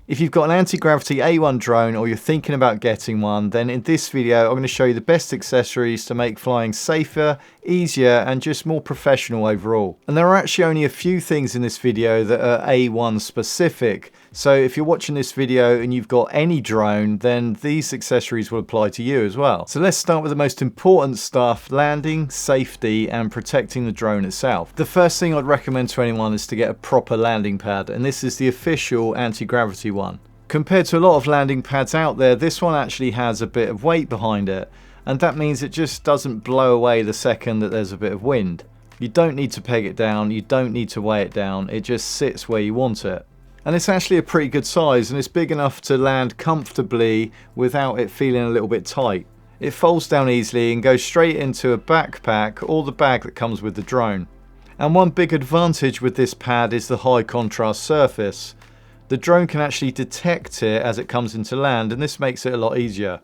If you've got an anti-gravity A1 drone or you're thinking about getting one, then in this video I'm going to show you the best accessories to make flying safer, easier and just more professional overall. And there are actually only a few things in this video that are A1 specific. So if you're watching this video and you've got any drone, then these accessories will apply to you as well. So let's start with the most important stuff: landing, safety and protecting the drone itself. The first thing I'd recommend to anyone is to get a proper landing pad, and this is the official anti-gravity one. Compared to a lot of landing pads out there, this one actually has a bit of weight behind it, and that means it just doesn't blow away the second that there's a bit of wind. You don't need to peg it down, you don't need to weigh it down, it just sits where you want it. And it's actually a pretty good size, and it's big enough to land comfortably without it feeling a little bit tight. It folds down easily and goes straight into a backpack or the bag that comes with the drone. And one big advantage with this pad is the high contrast surface. The drone can actually detect it as it comes into land, and this makes it a lot easier.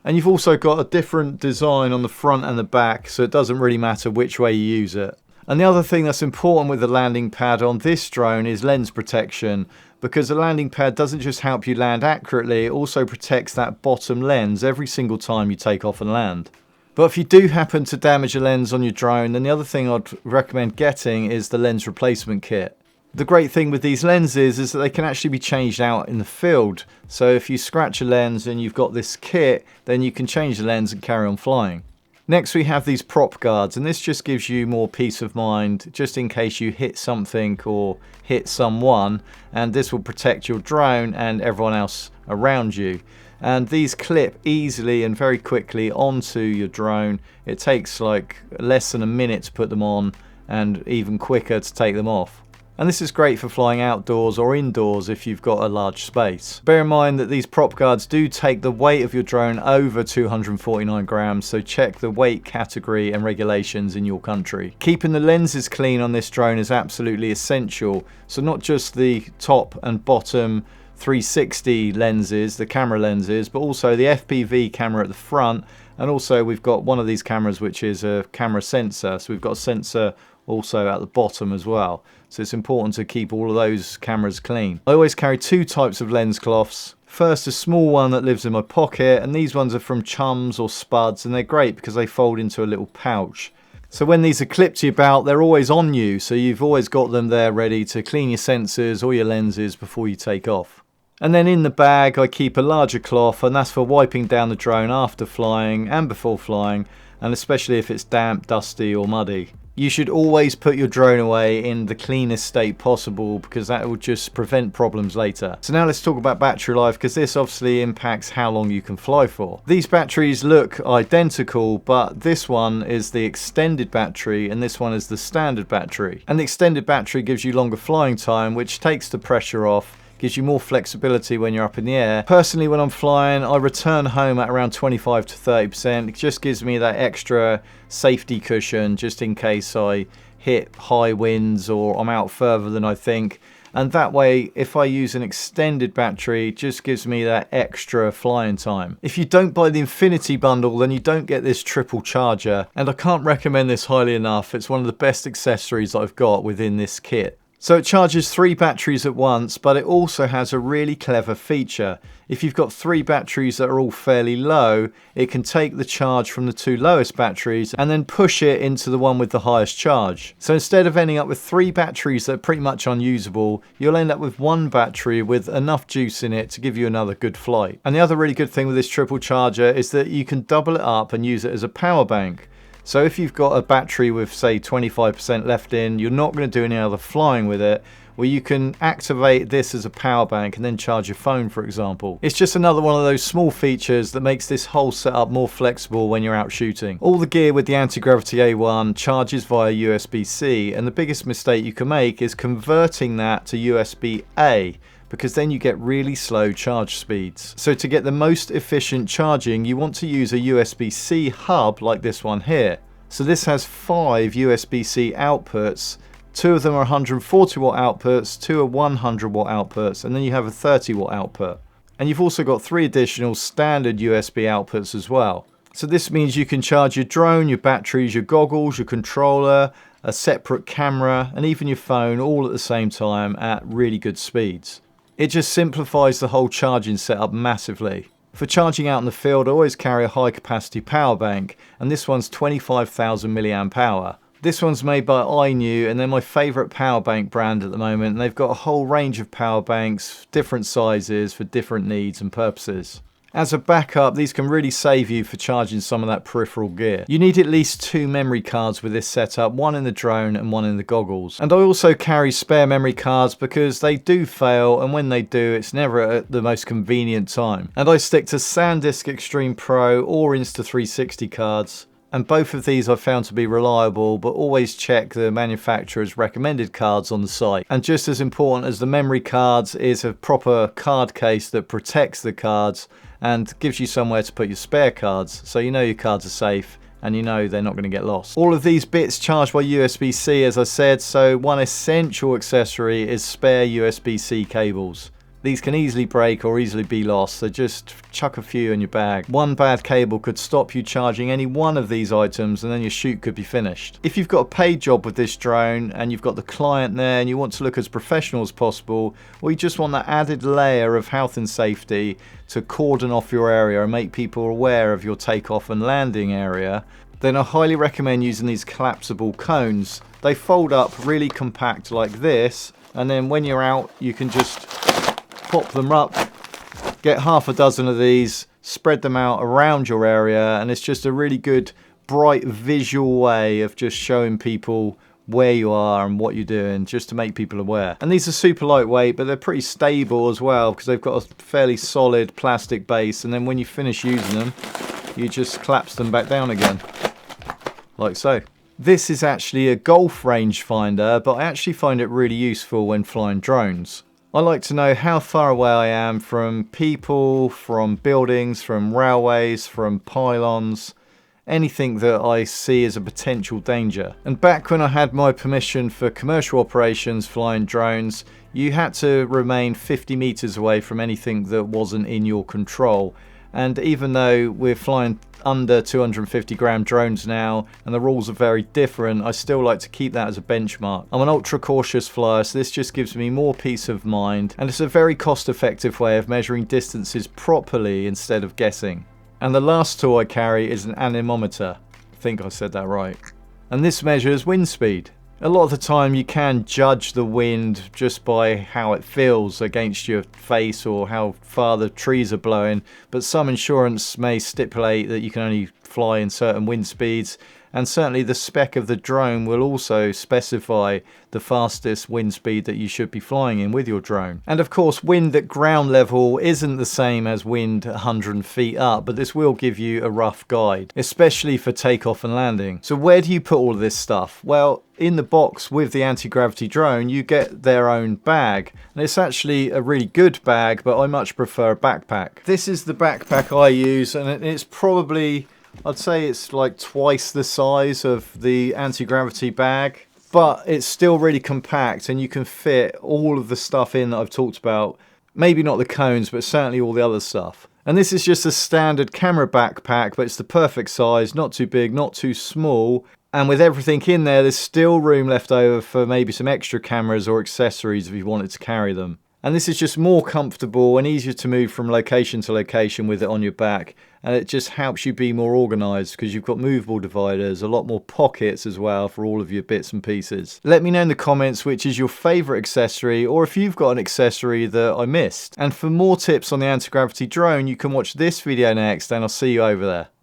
And you've also got a different design on the front and the back, so it doesn't really matter which way you use it. And the other thing that's important with the landing pad on this drone is lens protection, because the landing pad doesn't just help you land accurately, it also protects that bottom lens every single time you take off and land. But if you do happen to damage a lens on your drone, then the other thing I'd recommend getting is the lens replacement kit. The great thing with these lenses is that they can actually be changed out in the field. So if you scratch a lens and you've got this kit, then you can change the lens and carry on flying. Next we have these prop guards, and this just gives you more peace of mind just in case you hit something or hit someone, and this will protect your drone and everyone else around you. And these clip easily and very quickly onto your drone. It takes like less than a minute to put them on and even quicker to take them off. And this is great for flying outdoors or indoors if you've got a large space. Bear in mind that these prop guards do take the weight of your drone over 249 grams, so check the weight category and regulations in your country. Keeping the lenses clean on this drone is absolutely essential, so not just the top and bottom 360 lenses, the camera lenses, but also the FPV camera at the front, and also we've got one of these cameras which is a camera sensor, so we've got a sensor also at the bottom as well. So it's important to keep all of those cameras clean. I always carry two types of lens cloths. First, a small one that lives in my pocket, and these ones are from Chums or Spuds, and they're great because they fold into a little pouch. So when these are clipped to your belt, they're always on you, so you've always got them there ready to clean your sensors or your lenses before you take off. And then in the bag I keep a larger cloth, and that's for wiping down the drone after flying and before flying, and especially if it's damp, dusty or muddy. You should always put your drone away in the cleanest state possible, because that will just prevent problems later. So now let's talk about battery life, because this obviously impacts how long you can fly for. These batteries look identical, but this one is the extended battery and this one is the standard battery. And the extended battery gives you longer flying time, which takes the pressure off, gives you more flexibility when you're up in the air. Personally, when I'm flying, I return home at around 25 to 30%. It just gives me that extra safety cushion just in case I hit high winds or I'm out further than I think. And that way, if I use an extended battery, it just gives me that extra flying time. If you don't buy the Infinity bundle, then you don't get this triple charger. And I can't recommend this highly enough. It's one of the best accessories I've got within this kit. So it charges 3 batteries at once, but it also has a really clever feature. If you've got 3 batteries that are all fairly low, it can take the charge from the 2 lowest batteries and then push it into the one with the highest charge. So instead of ending up with 3 batteries that are pretty much unusable, you'll end up with 1 battery with enough juice in it to give you another good flight. And the other really good thing with this triple charger is that you can double it up and use it as a power bank. So if you've got a battery with say 25% left in, you're not going to do any other flying with it, well, you can activate this as a power bank and then charge your phone, for example. It's just another one of those small features that makes this whole setup more flexible when you're out shooting. All the gear with the anti-gravity A1 charges via USB-C, and the biggest mistake you can make is converting that to USB-A, because then you get really slow charge speeds. So to get the most efficient charging, you want to use a USB-C hub like this one here. So this has 5 USB-C outputs. 2 of them are 140 watt outputs, 2 are 100 watt outputs, and then you have a 30 watt output. And you've also got 3 additional standard USB outputs as well. So this means you can charge your drone, your batteries, your goggles, your controller, a separate camera, and even your phone all at the same time at really good speeds. It just simplifies the whole charging setup massively. For charging out in the field, I always carry a high capacity power bank, and this one's 25,000 milliamp hour. This one's made by iNew, and they're my favourite power bank brand at the moment, and they've got a whole range of power banks, different sizes for different needs and purposes. As a backup, these can really save you for charging some of that peripheral gear. You need at least 2 memory cards with this setup, one in the drone and one in the goggles. And I also carry spare memory cards because they do fail, and when they do, it's never at the most convenient time. And I stick to SanDisk Extreme Pro or Insta360 cards. And both of these I've found to be reliable, but always check the manufacturer's recommended cards on the site. And just as important as the memory cards is a proper card case that protects the cards and gives you somewhere to put your spare cards, so you know your cards are safe and you know they're not going to get lost. All of these bits charge by USB-C, as I said, so one essential accessory is spare USB-C cables. These can easily break or easily be lost, so just chuck a few in your bag. One bad cable could stop you charging any one of these items, and then your shoot could be finished. If you've got a paid job with this drone and you've got the client there and you want to look as professional as possible, or you just want that added layer of health and safety to cordon off your area and make people aware of your takeoff and landing area, then I highly recommend using these collapsible cones. They fold up really compact like this, and then when you're out you can just pop them up, get half a dozen of these, spread them out around your area, and it's just a really good bright visual way of just showing people where you are and what you're doing, just to make people aware. And these are super lightweight, but they're pretty stable as well because they've got a fairly solid plastic base, and then when you finish using them you just collapse them back down again, like so. This is actually a golf range finder, but I actually find it really useful when flying drones. I like to know how far away I am from people, from buildings, from railways, from pylons, anything that I see as a potential danger. And back when I had my permission for commercial operations flying drones, you had to remain 50 meters away from anything that wasn't in your control. And even though we're flying under 250 gram drones now and the rules are very different, I still like to keep that as a benchmark. I'm an ultra cautious flyer, so this just gives me more peace of mind, and it's a very cost effective way of measuring distances properly instead of guessing. And the last tool I carry is an anemometer. I think I said that right. And this measures wind speed. A lot of the time you can judge the wind just by how it feels against your face or how far the trees are blowing, but some insurance may stipulate that you can only fly in certain wind speeds, and certainly the spec of the drone will also specify the fastest wind speed that you should be flying in with your drone. And of course, wind at ground level isn't the same as wind 100 feet up, but this will give you a rough guide, especially for takeoff and landing. So where do you put all of this stuff? Well, in the box with the anti-gravity drone you get their own bag, and it's actually a really good bag, but I much prefer a backpack. This is the backpack I use, and it's probably, I'd say it's like twice the size of the anti-gravity bag, but it's still really compact and you can fit all of the stuff in that I've talked about. Maybe not the cones, but certainly all the other stuff. And this is just a standard camera backpack, but it's the perfect size, not too big, not too small. And with everything in there, there's still room left over for maybe some extra cameras or accessories if you wanted to carry them. And this is just more comfortable and easier to move from location to location with it on your back. And it just helps you be more organised because you've got movable dividers, a lot more pockets as well for all of your bits and pieces. Let me know in the comments which is your favourite accessory, or if you've got an accessory that I missed. And for more tips on the anti-gravity drone, you can watch this video next, and I'll see you over there.